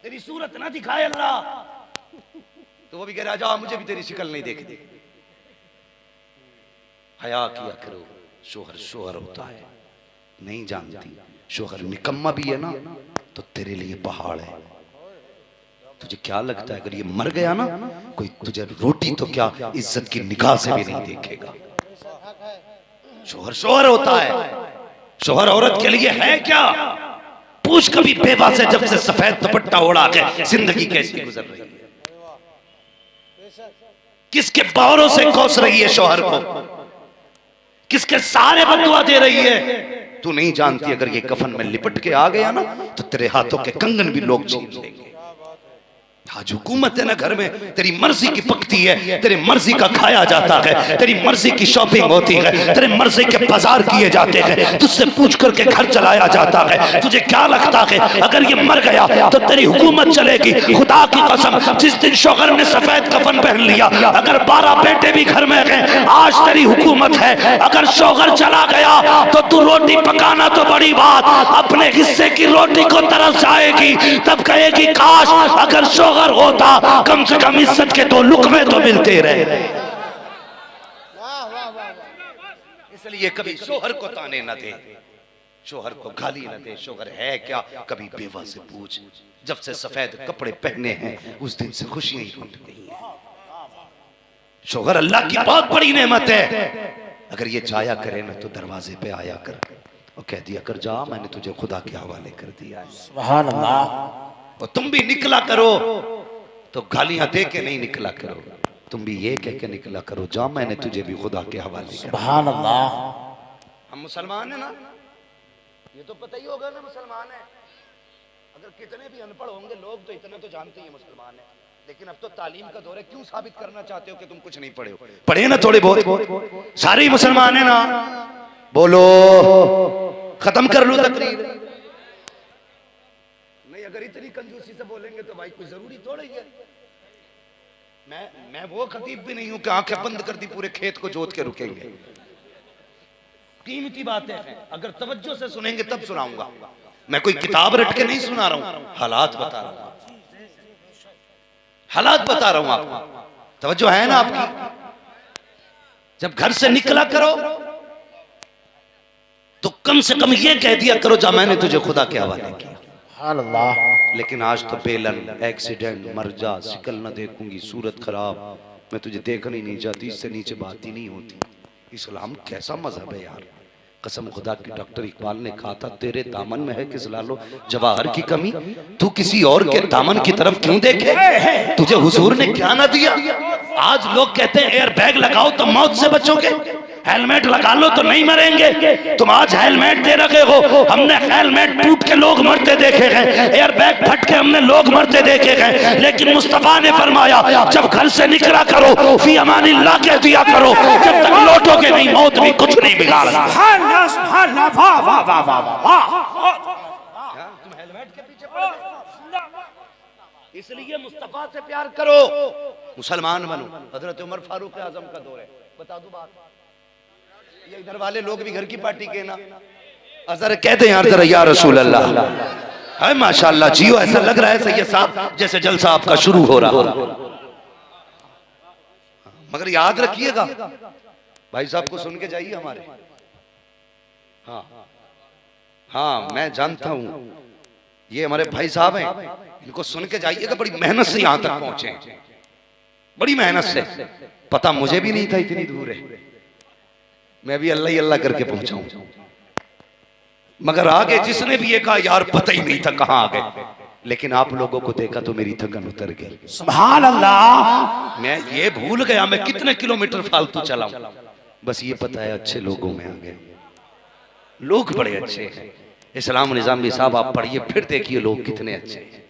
तेरी सूरत ना दिखाए अल्लाह, तो वो भी कह रहा जा मुझे भी तेरी शक्ल नहीं देखती। हया किया करो, शोहर शोहर होता है, नहीं जानती शोहर निकम्मा भी है ना तो तेरे लिए पहाड़ है। तुझे क्या लगता है अगर ये मर गया ना, कोई तुझे रोटी तो क्या इज्जत की निगाह से भी नहीं देखेगा। शोहर शोहर होता है, शोहर औरत के लिए है क्या? पूछ कभी बेवा से, जब से सफेद दुपट्टा ओढ़ा के जिंदगी कैसी गुजर रही है, किसके बारों से कोस रही है शोहर को, किसके सारे बदुआ दे रही है। तू नहीं जानती अगर ये कफन में लिपट के आ गया ना तो तेरे हाथों के कंगन भी लोग छीन लेंगे। आज हुकूमत है ना घर में, तेरी मर्जी की पकती है, तेरी मर्जी का खाया जाता है, तेरी मर्जी की शॉपिंग होती है, तेरी मर्जी के बाजार किए जाते हैं, तुझसे पूछ करके घर चलाया जाता है। तुझे क्या लगता है अगर ये मर गया तो तेरी हुकूमत चलेगी? खुदा की कसम, जिस दिन शोहर ने सफेद कफन पहन लिया, अगर 12 बेटे भी घर में गए, आज तेरी हुकूमत है। अगर शोहर चला गया तो तू रोटी पकाना तो बड़ी बात, अपने हिस्से की रोटी को तरस जाएगी, तब कहेगी काश अगर शोहर होता कम से कम इज्जत के 2 लुक़मे तो मिलते रहे। इसलिए कभी शोहर को ताने न दे, शोहर को गाली न दे। शोहर है क्या? कभी बेवा से पूछ, जब से सफेद कपड़े पहने हैं उस दिन से खुशियां ही लौट गई हैं। शोहर अल्लाह की बहुत बड़ी नेमत है। अगर ये जाया करे ना तो दरवाजे पे आया कर और कह दिया कर जा मैंने तुझे खुदा के हवाले कर दिया है। सुभान अल्लाह। और तुम भी निकला करो तो गालियां दे के नहीं निकला करो, तुम भी ये कह के निकला करो जा मैंने तुझे भी खुदा के हवाले। सुभान अल्लाह। हम मुसलमान है ना, ये तो पता ही होगा ना मुसलमान है। अगर कितने भी अनपढ़ होंगे लोग तो इतना तो जानते ही मुसलमान है, लेकिन अब तो तालीम का दौर है। क्यों साबित करना चाहते हो कि तुम कुछ नहीं पढ़े हो? पढ़े ना थोड़े बहुत, सारे ही मुसलमान है ना। बोलो खत्म कर लो तकरीर। अगर इतनी कंजूसी से बोलेंगे तो भाई कोई जरूरी थोड़ा ही है। मैं वो खतीब भी नहीं हूं कि आंखें बंद कर दी पूरे खेत को जोत के रुकेंगे। कीमती बातें हैं, अगर तवज्जो से सुनेंगे तब सुनाऊंगा। मैं कोई किताब रट के नहीं सुना रहा हूं, हालात बता रहा हूं, हालात बता रहा हूं आपको। तवज्जो है ना आपकी? जब घर से निकला करो तो कम से कम ये कह दिया करो जा मैंने तुझे खुदा के हवाले किया। लेकिन आज तो बेलन, एक्सीडेंट, मर जा, शिकल न देखूंगी, सूरत खराब, मैं तुझे देखना ही नहीं चाहती, इससे नीचे बात ही नहीं होती। इस्लाम कैसा मजहब है यार। कसम खुदा की, डॉक्टर इकबाल ने कहा था तेरे दामन में है किस लालो जवाहर की कमी, तू किसी और के दामन की तरफ क्यों देखे? तुझे हुजूर ने क्या ना दिया? आज लोग कहते हैं एयर बैग लगाओ तो मौत से बचोगे, हेलमेट लगा लो तो नहीं मरेंगे। तुम आज हेलमेट दे रखे हो, हमने हेलमेट टूट के लोग मरते देखे हैं, एयर बैग फट के हमने लोग मरते देखे हैं। लेकिन मुस्तफा ने फरमाया जब घर से निकला करो फी अमानिल्लाह कह दिया करो, जब तक लौटोगे नहीं मौत भी कुछ नहीं बिगाड़ना। तुम हेलमेट के पीछे पड़ गए। इसलिए मुस्तफा से प्यार करो, मुसलमान बनो। हजरत उमर फारूक आजम का दौर है, बता दूं बात, ये इधर वाले लोग भी घर की पार्टी के ना अजर कहते हैं यार जरा या रसूल अल्लाह है माशाल्लाह जियो, ऐसा लग रहा है सैयद साहब जैसे जलसा आपका शुरू हो रहा हो। मगर याद रखिएगा भाई साहब को सुन के जाइए हमारे। हाँ हाँ मैं जानता हूं ये हमारे भाई साहब हैं, इनको सुन के जाइएगा। बड़ी मेहनत से यहां तक पहुंचे, बड़ी मेहनत से। पता मुझे भी नहीं था इतनी दूर है, मैं भी अल्लाह ही अल्लाह करके पहुंचा हूं, मगर आगे जिसने भी ये कहा यार पता ही नहीं था कहां आ गए, लेकिन आप लोगों को देखा तो मेरी थकन उतर गई। सुभान अल्लाह। मैं ये भूल गया मैं कितने किलोमीटर फालतू चला हूं, बस ये पता है अच्छे लोगों में आ गए, लोग बड़े अच्छे हैं। इस्लाम निजामी साहब आप पढ़िए फिर देखिए लोग कितने अच्छे हैं।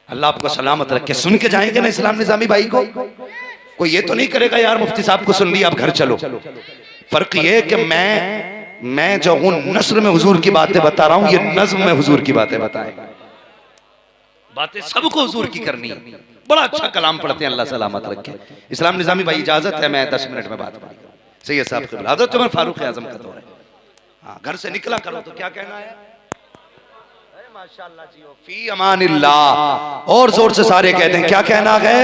अल्लाह आपको सलामत रखे। सुन के जाएंगे ना इस्लाम निजामी भाई को, कोई ये तो नहीं करेगा यार मुफ्ती साहब को सुन लिया आप घर चलो। फर्क ये कि मैं जो हूं नस्र में हुजूर की बातें बता रहा हूं, ये नज्म में हुजूर की बातें बताएगा। बातें सबको हुजूर की करनी है। बड़ा अच्छा कलाम पढ़ते हैं, अल्लाह सलामत रखे। इस्लाम निजामी भाई इजाजत है मैं 10 मिनट में बात करूंगा। सैयद साहब के हज़रत उमर फारूक आज़म का दौर है। हाँ, घर से निकला करो तो क्या कहना है? माशाअल्लाह जी हो फी अमानिल्लाह, और जोर से सारे कहते हैं क्या कहना है?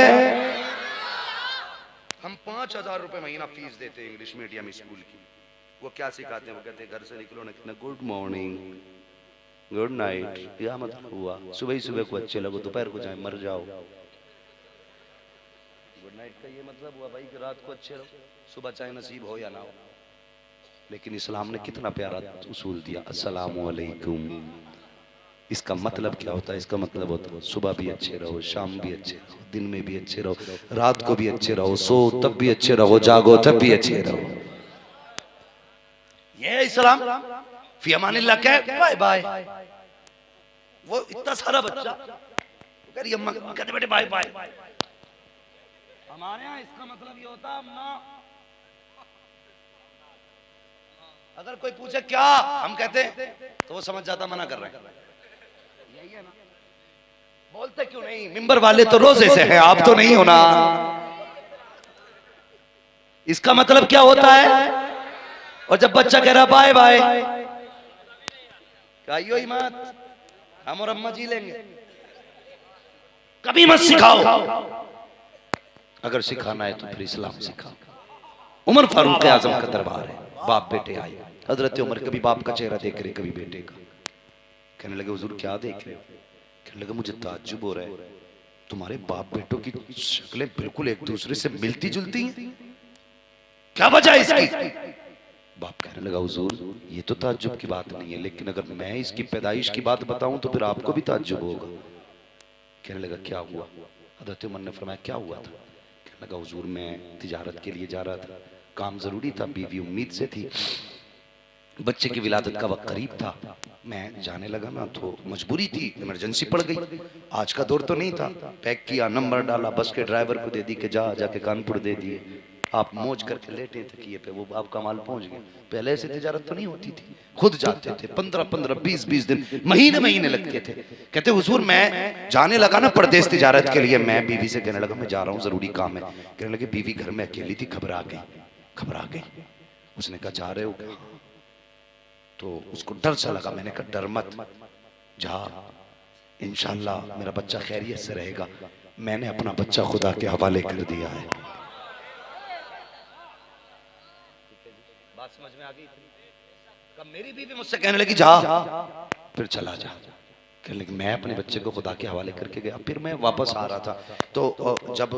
हम 5000 रुपए महीना फीस देते हैं इंग्लिश मीडियम स्कूल की। वो क्या सिखाते हैं? वो कहते हैं घर से निकलो ना गुड मॉर्निंग गुड नाइट, क्या मतलब हुआ? सुबह ही सुबह को अच्छे लगो, दोपहर को जाए मर जाओ। गुड नाइट का ये मतलब हुआ भाई कि रात को अच्छे रहो, सुबह चाहे नसीब हो या ना हो। लेकिन इस्लाम ने कितना प्यारा उसूल दिया, अस्सलामु अलैकुम। इसका मतलब क्या होता है? इसका मतलब होता है सुबह भी अच्छे रहो, शाम भी अच्छे रहो, दिन में भी अच्छे रहो, रात को भी अच्छे रहो, सो तब भी अच्छे रहो, जागो तब भी अच्छे रहो। ये इस्लाम फी अमानिल्लाह क्या? Bye bye. वो इतना सारा बच्चा कह रही अम्मा कहते बेटे बाय बाय। हमारे यहाँ इसका मतलब ये होता है अम्मा, अगर कोई पूछे क्या हम कहते हैं तो वो समझ जाता मना कर रहे हैं। यही है ना? बोलते क्यों नहीं? मिंबर वाले तो रोजे से हैं, आप तो नहीं हो ना। इसका मतलब क्या होता है? और जब बच्चा कह रहा बाय बाय, कहियो ही मत, हम और अम्मा जी लेंगे, कभी मत सिखाओ। अगर सिखाना है तो फिर इस्लाम सिखाओ। उमर फारूक आजम का दरबार है, बाप बेटे आए। हजरत उमर कभी बाप का चेहरा देख रहे, कभी बेटे का। कहने लगे हुजूर क्या देख रहे हो? कहने लगे मुझे ताज्जुब हो रहा है, तुम्हारे बाप बेटों की शक्लें बिल्कुल एक दूसरे से मिलती जुलती हैं, क्या वजह है इसकी? बाप कहने लगा हुजूर ये तो ताज्जुब की बात नहीं है, लेकिन अगर मैं इसकी पैदाइश की बात बताऊं तो फिर आपको भी ताज्जुब होगा। कहने लगा क्या हुआ? हज़रत उमर ने फरमाया क्या हुआ था? कहने लगा हुजूर मैं तिजारत के लिए जा रहा था, काम जरूरी था, बीवी उम्मीद से थी, बच्चे की विलादत का वक्त करीब था, मैं जाने लगा ना तो मजबूरी थी, इमरजेंसी पड़ गई। आज का दौर तो नहीं था, पैक किया, नंबर डाला, बस के ड्राइवर को दे दी कि जाके कानपुर दे दिए, आप मौज करके लेटे तकिए पे, वो आपका माल पहुंच गया। पहले ऐसे तिजारत तो नहीं होती थी, खुद जाते थे, 15-15 20-20 दिन महीने लगते थे। कहते हुजूर मैं जाने लगा ना परदेश तिजारत के लिए, मैं बीवी से कहने लगा मैं जा रहा हूँ जरूरी काम है। कहने लगे बीवी घर में अकेली थी, घबरा गई। उसने कहा जा रहे हो? तो उसको डर सा लगा। मैंने कहा डर मत जा, इंशाल्लाह मेरा बच्चा खैरियत से रहेगा। मैंने अपना बच्चा खुदा के हवाले कर दिया है। बात समझ में आ गई? कब मेरी बीवी मुझसे कहने लगी जा, फिर चला जा। कहने लगी मैं अपने बच्चे को खुदा के हवाले करके गया। फिर मैं वापस आ रहा था तो जब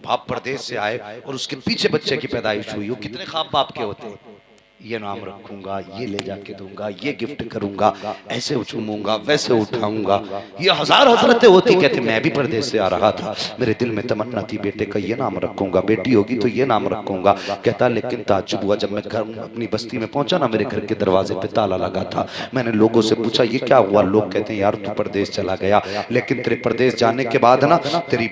बाप परदेश से आए और उसके पीछे बच्चे की पैदाइश हुई, वो कितने ख्वाब बाप के होते हैं, ये नाम रखूंगा, ये ले जाके दूंगा, ये गिफ्ट करूंगा, ऐसे उछूमूंगा, वैसे उठाऊंगा, ये हजार हजरतें होती। कहते मैं भी परदेश से आ रहा था, मेरे दिल में तमन्ना थी बेटे का ये नाम रखूंगा, बेटी होगी तो ये नाम रखूंगा। कहता लेकिन ताज्जुब हुआ जब मैं घर अपनी बस्ती में पहुंचा ना, मेरे घर के दरवाजे पे ताला लगा था। मैंने लोगों से पूछा ये क्या हुआ? लोग कहते हैं यार तू परदेश चला गया, लेकिन तेरे परदेश जाने के बाद ना तेरी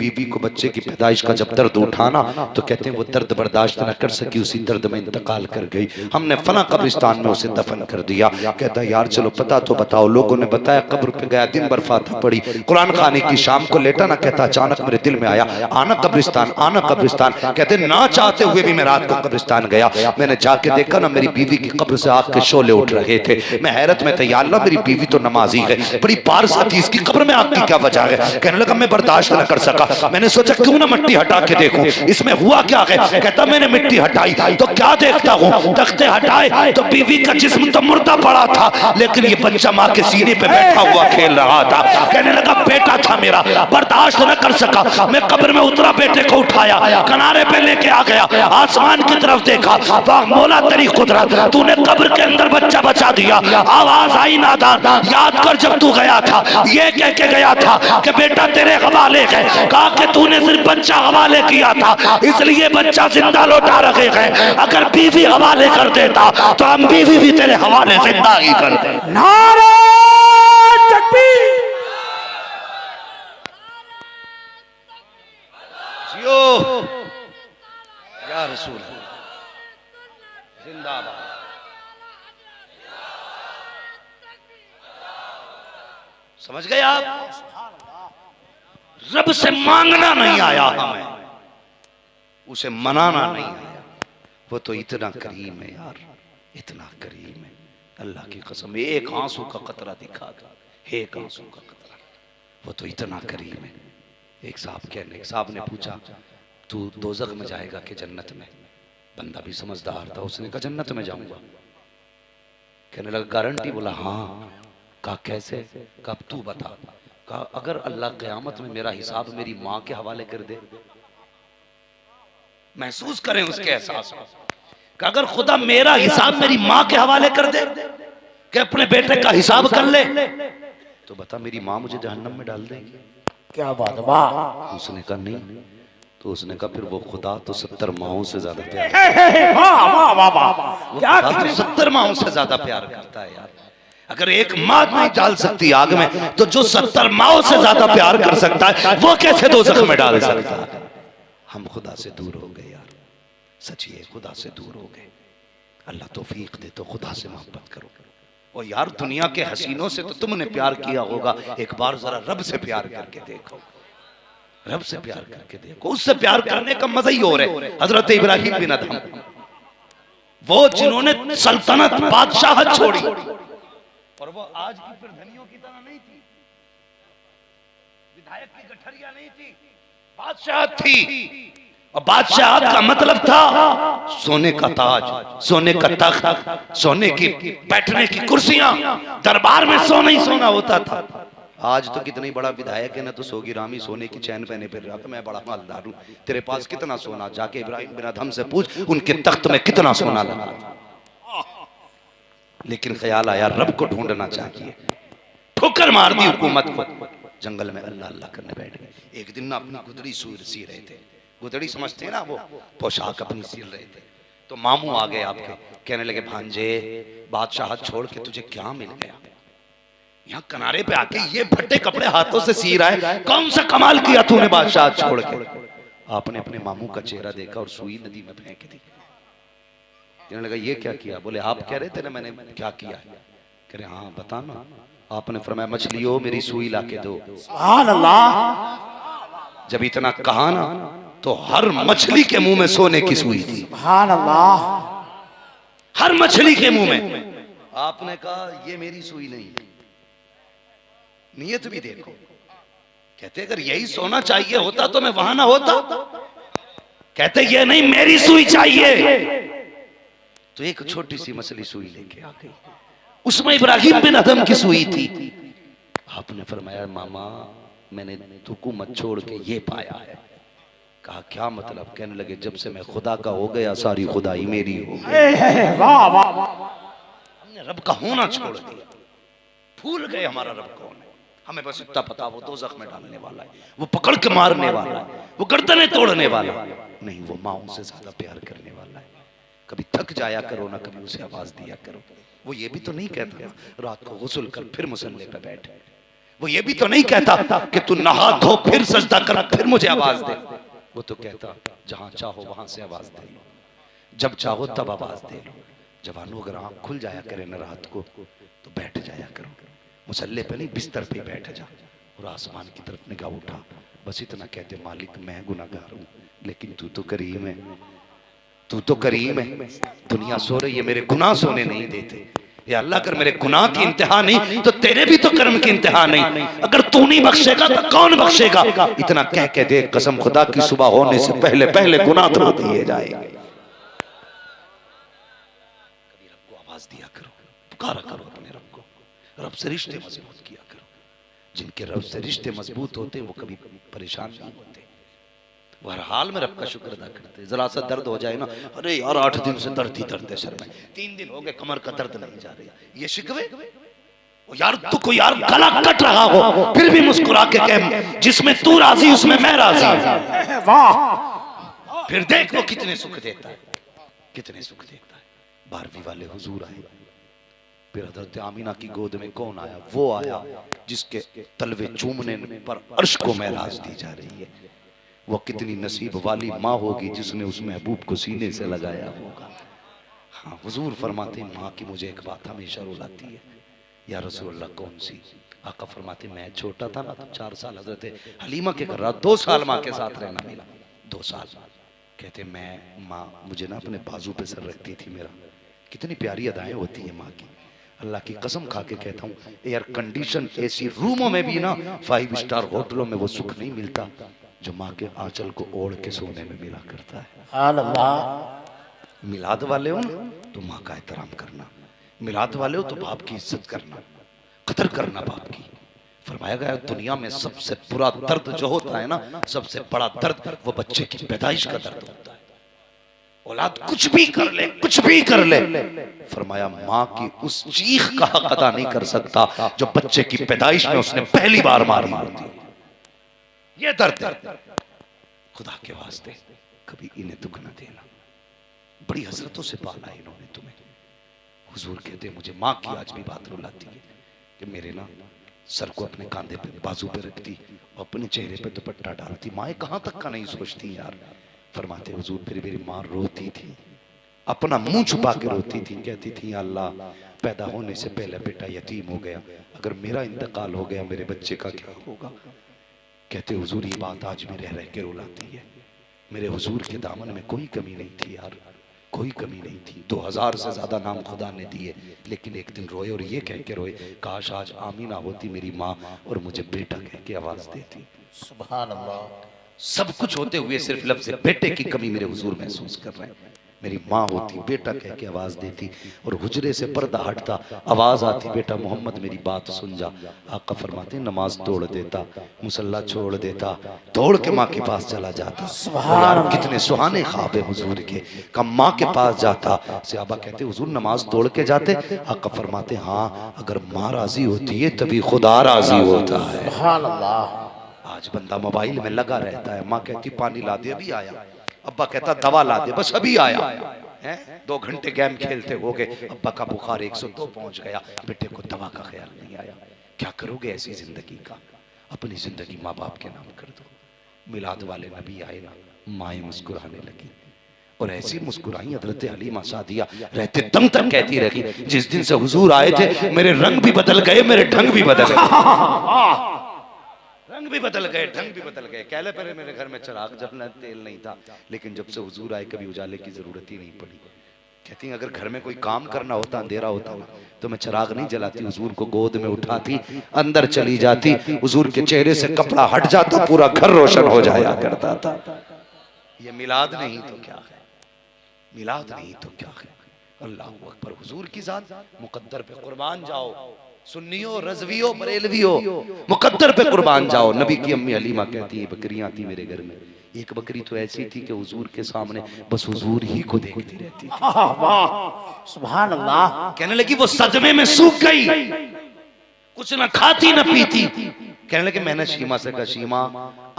बीवी को बच्चे की पैदाइश का जब दर्द उठाना तो कहते हैं वो दर्द बर्दाश्त न कर सकी, उसी दर्द में इंतकाल कर गई, हमने फला कब्रिस्तान में उसे दफन कर दिया। कहता यार चलो पता तो बताओ। लोगों ने बताया, कब्र पे गया, दिन भर फातिहा पड़ी, कुरान खाने की, शाम को लेटा ना, कहता अचानक मेरे दिल में आया आना कब्रिस्तान, आना कब्रिस्तान। कहते ना चाहते हुए भी मैं रात को कब्रिस्तान गया, मैंने जाके देखा ना मेरी बीवी की कब्र से आग के शोले उठ रहे थे। मैं हैरत में था, या अल्लाह मेरी बीवी तो नमाजी है, बड़ी पारसा थी, इसकी कब्र में आग की क्या वजह है? कहने लगा मैं बर्दाश्त न कर सका, मैंने सोचा क्यों ना मिट्टी हटा के देखूं इसमें हुआ क्या है। कहता मैंने मिट्टी हटाई तो क्या देखता हूँ, तख्ते हटाए तो बीवी का जिस्म तो मुर्दा पड़ा था, लेकिन ये बच्चा माँ के सीने पे बैठा हुआ खेल रहा था। कहने लगा बेटा था मेरा, बर्दाश्त न कर सका, मैं कब्र में उतरा, बेटे को उठाया, किनारे पे लेके आ गया, आसमान की तरफ देखा, वाह मौला तेरी कुदरत, तूने कब्र के अंदर बच्चा बचा दिया। आवाज आई नादान, याद कर जब तू गया था ये कह के गया था कि बेटा तेरे हवाले है, कहा कि तूने सिर्फ बच्चा हवाले किया था इसलिए बच्चा जिंदा लौटा रखे गए, अगर बीवी हवाले कर देता तो हम बीवी भी तेरे हवाले जिंदा ही करते। नारे तकबीर। जियो या रसूल जिंदाबाद। समझ गए आप? रब से मांगना नहीं आया हमें, उसे मनाना नहीं आया। वो तो इतना करीम है यार, इतना करीम है, अल्लाह की कसम। एक आंसू का कतरा दिखा, एक आंसू का कतरा, वो तो इतना करीम है। एक साहब ने पूछा तू दोज़ख में जाएगा कि जन्नत में? बंदा भी समझदार था, उसने कहा जन्नत में जाऊंगा। कहने लगा गारंटी? बोला हाँ। कहा कैसे? कहा तू बता। कहा अगर अल्लाह क़यामत में मेरा हिसाब मेरी माँ के हवाले कर दे, महसूस करें उसके एहसास को, कि अगर खुदा मेरा हिसाब मेरी माँ के हवाले कर दे कि अपने बेटे का हिसाब कर ले, तो बता मेरी माँ मुझे जहन्नम में डाल देगी। क्या बात है, वाह। उसने कहा नहीं। तो उसने कहा फिर वो खुदा तो 70 माओं से ज्यादा प्यार, वाह वाह वाह, क्या तो 70 माओं से ज्यादा प्यार करता है यार। अगर एक माँ नहीं डाल सकती आग में, तो जो 70 माओं से ज्यादा प्यार कर सकता है वो कैसे दोज़ख में डाल सकता है? हम खुदा से दूर हो गए यार, सच्ची है, खुदा से दूर हो गए। अल्लाह तौफीक दे तो खुदा से मोहब्बत करो। और यार दुनिया के हसीनों से तो तुमने प्यार किया होगा, एक बार जरा रब से प्यार करके देखो, रब से प्यार करके देखो। उससे प्यार करने का मजा ही और है। हजरत इब्राहिम बिन अदहम, वो जिन्होंने सल्तनत बादशाहत छोड़ी, और वो आज की प्रधानियों की तरह नहीं थी, विधायक की गठरिया नहीं थी, बादशाहत थी। और बादशाहत का मतलब था सोने का ताज, सोने का तख्त, सोने की बैठने की कुर्सियां, दरबार में सोना ही सोना होता था। आज तो कितनी बड़ा विधायक है ना, तो सोगी रामी सोने की चैन पहने फिर रहा था, मैं बड़ा मालदार हूं, तेरे पास कितना सोना? जाके इब्राहिम बिन अदहम से पूछ उनके तख्त में कितना सोना लगा। लेकिन ख्याल आया रब को ढूंढना चाहिए, ठोकर मार दी हुकूमत को, जंगल में अल्लाह अल्लाह करने बैठ गए। एक दिन ना अपनी गुदड़ी सी रहे थे, गुदड़ी समझते हैं ना, वो पोशाक अपनी सिल रहे थे, तो मामू आ गए आपके, कहने लगे भांजे बादशाहत छोड़ के तुझे क्या मिल गया? यहाँ किनारे पे आके ये फटे कपड़े हाथों से सी रहा है, कौन सा कमाल किया तूने बादशाहत छोड़ के? आपने अपने मामू का चेहरा देखा और सुई नदी में फेंक दी। कहने लगा ये क्या किया? बोले आप कह रहे थे ना मैंने क्या किया? कह रहे हाँ बता ना। आपने फरमाया मछली हो मेरी सुई लाके दो। सुभान अल्लाह। जब इतना कहा ना, तो हर मछली के मुंह में सोने की सुई थी। सुभान अल्लाह। हर मछली के मुंह में। आपने कहा ये मेरी सुई नहीं, नियत भी देखो। कहते अगर यही सोना चाहिए होता तो मैं वहां ना होता। कहते ये नहीं मेरी सुई चाहिए। तो एक छोटी सी मछली सुई लेके आ गई, उसमें इब्राहिम बिन अदहम की सुई थी। आपने फरमाया मामा मैंने हुकूमत छोड़ के ये पाया है। कहा क्या मतलब? कहने लगे जब से मैं खुदा का हो गया सारी खुदाई मेरी हो गई। वाह वाह। हमने रब का होना छोड़ दिया, भूल गए हमारा रब कौन है। हमें बस इतना पता वो दोज़ख में डालने वाला है, वो पकड़ के मारने वाला है, वो गर्दनें तोड़ने वाला नहीं, वो माओं से ज्यादा प्यार करने वाला है। कभी थक जाया करो ना, कभी उसे आवाज दिया करो। वो ये भी तो नहीं कहता ना रात को गुस्ल कर फिर मुसल्ले पे बैठ। वो ये भी तो नहीं कहता कि तू नहा धो फिर सजदा कर फिर मुझे आवाज दे। वो तो कहता जहां चाहो वहां से आवाज दे लो, जब चाहो तब आवाज दे लो। जवानों अगर आंख खुल जाया करे न रात को तो बैठ जाया करो, मुसल्ले पे नहीं बिस्तर पे बैठ जा और आसमान की तरफ निगाह उठा। बस इतना कहते मालिक मैं गुनाहगार हूँ लेकिन तू तो करीम है, तू तो करीम है। दुनिया सो रही है मेरे गुनाह सोने नहीं देते। या अल्लाह अगर मेरे गुनाह की इंतहा नहीं तो तेरे भी तो कर्म की इंतहा नहीं। अगर तू नहीं बख्शेगा तो कौन बख्शेगा? इतना कह के दे कसम खुदा की सुबह होने से पहले पहले गुनाह धो दिए जाएंगे। पुकारा करो अपने रब को, रब से रिश्ते मजबूत किया करो। जिनके रब से रिश्ते मजबूत होते वो कभी परेशान नहीं होते, वो हर हाल में रब का शुक्र अदा करते। जरा सा दर्द हो जाए ना, अरे यार 8 दिन से दर्द ही दर्द है सर में, 3 दिन हो गए कमर का दर्द नहीं जा रहा, ये शिकवे। ओ यार तू को यार गला कट रहा हो फिर भी मुस्कुरा के कह, जिसमें तू राजी उसमें मैं राजी। वाह, फिर देख वो कितने सुख देता है, कितने सुख देता है। 12वीं वाले हुजूर आए, फिर हजरत आमीना की गोद में कौन आया? वो आया जिसके तलवे चूमने पर अर्श को महराज दी जा रही है। वो कितनी नसीब वाली माँ होगी जिसने उस महबूब को सीने से लगाया होगा। हाँ, हुजूर फरमाते माँ की मुझे एक बात हमेशा रुलाती है, या रसूलुल्लाह कौन सी? आका फरमाते मैं छोटा था ना तो 4 साल हजरत हलीमा के घर रहा, 2 साल माँ के साथ रहना मिला, 2 साल। कहते मैं माँ मुझे ना अपने बाजू पे सर रखती थी मेरा। कितनी प्यारी अदाएं होती है माँ की। अल्लाह की कसम खा के कहता हूँ, एयर कंडीशन एसी रूमों में भी ना 5 स्टार होटलों में वो सुख नहीं मिलता जो माँ के आंचल को ओढ़ के सोने में मिला करता है। मिलाद वाले हो ना तो माँ का एहतराम करना, मिलाद वाले हो तो बाप की इज्जत करना, कदर करना बाप की। फरमाया गया दुनिया में सबसे बुरा दर्द जो होता है ना, सबसे बड़ा दर्द वो बच्चे की पैदाइश का दर्द होता है। औलाद कुछ भी कर ले, कुछ भी कर ले, फरमाया माँ की उस चीख का हक अदा नहीं कर सकता जो बच्चे की पैदाइश में उसने पहली बार मारी होती। ये दर्द है। खुदा के वास्ते कभी इन्हें दुख न देना, बड़ी हसरतों से पाला इन्होंने तुम्हें। हुजूर कहते मुझे माँ की आज भी बात रुलाती है कि मेरे ना सर को अपने कांधे पे बाजू पे रखती, अपने चेहरे पे दुपट्टा डालती। माँ कहाँ तक का नहीं सोचती यार। फरमाते हुजूर फिर मेरी माँ रोती थी, अपना मुंह छुपा के रोती थी, कहती थी अल्लाह पैदा होने से पहले बेटा यतीम हो गया, अगर मेरा इंतकाल हो गया मेरे बच्चे का क्या होगा। कहते हुजूर ये बात आज भी रह के रुलाती है। मेरे हुजूर के दामन में कोई कमी नहीं थी यार, कोई कमी नहीं थी। 2000 से ज्यादा नाम खुदा ने दिए, लेकिन एक दिन रोए और ये कह के रोए, काश आज आमीना होती मेरी माँ और मुझे बेटा कह के आवाज देती। सुभान अल्लाह। सब कुछ होते हुए सिर्फ लफ्ज़ बेटे की कमी मेरे हुजूर महसूस कर रहे हैं। मेरी माँ होती बेटा कह के आवाज देती और हुजरे से पर्दा हटता, आवाज आती बेटा मोहम्मद मेरी बात सुन जा। आका फरमाते नमाज तोड़ देता, मुसल्ला छोड़ देता, दौड़ के माँ के पास चला जाता। यार कितने सुहाने ख्वाब है हुजूर के, कब माँ के पास जाता। सहाबा कहते हुजूर नमाज तोड़ के जाते? आका फरमाते हाँ, अगर माँ राजी होती है तभी खुदा राजी होता है। सुभान अल्लाह। आज बंदा मोबाइल में लगा रहता है, माँ कहती पानी ला दे अभी आया, अब्बा कहता दवा ला दे बस अभी आया है। 2 घंटे गेम खेलते हो गए, अब्बा का बुखार 102 पहुंच गया, बेटे को दवा का ख्याल नहीं आया। क्या करोगे ऐसी जिंदगी का? अपनी जिंदगी माँ बाप के नाम कर दो। मिलाद वाले नबी आए ना, माएँ मुस्कुराने लगी और ऐसी मुस्कुराई हजरत हलीमा सादिया रहते दम तक कहती रही, जिस दिन से हुजूर आए थे मेरे रंग भी बदल गए, मेरे ढंग भी बदल गए। रंग भी बदल गए, ढंग भी बदल गए। कहले पहले मेरे घर में चिराग जलना तेल नहीं था, लेकिन जब से हुजूर आए कभी उजाले की जरूरत ही नहीं पड़ी। कहती हैं अगर घर में कोई काम करना होता, अंधेरा होता तो मैं चिराग नहीं जलाती, हुजूर को गोद में उठाती, अंदर चली जाती, हुजूर के चेहरे से कपड़ा हट जाता, पूरा घर रोशन हो जाया करता था। ये मिलाद नहीं तो क्या है, मिलाद नहीं तो क्या है। अल्लाह अकबर। हुजूर की जात मुकद्दर पे कुर्बान जाओ, सुन्नियो रज़वियो बरेलवियो मुकद्दर पे कुर्बान जाओ। नबी की अम्मी हलीमा कहती है बकरियां थी मेरे घर में, एक बकरी तो ऐसी थी कि हुजूर के सामने बस हुजूर ही को देखती रहती थी। वाह सुभान अल्लाह। कहने लगी वो सदमे में सूख गई, कुछ ना खाती ना पीती। कहने लगे मैंने शीमा से कहा शीमा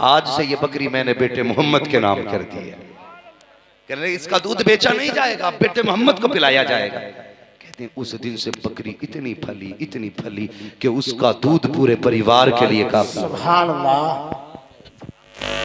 आज से ये बकरी मैंने बेटे मोहम्मद के नाम कर दी है। कहने लगे इसका दूध बेचा नहीं जाएगा, बेटे मोहम्मद को पिलाया जाएगा। कहते हैं उस दिन से बकरी इतनी फली कि उसका दूध पूरे परिवार के लिए काफी। सुभान अल्लाह।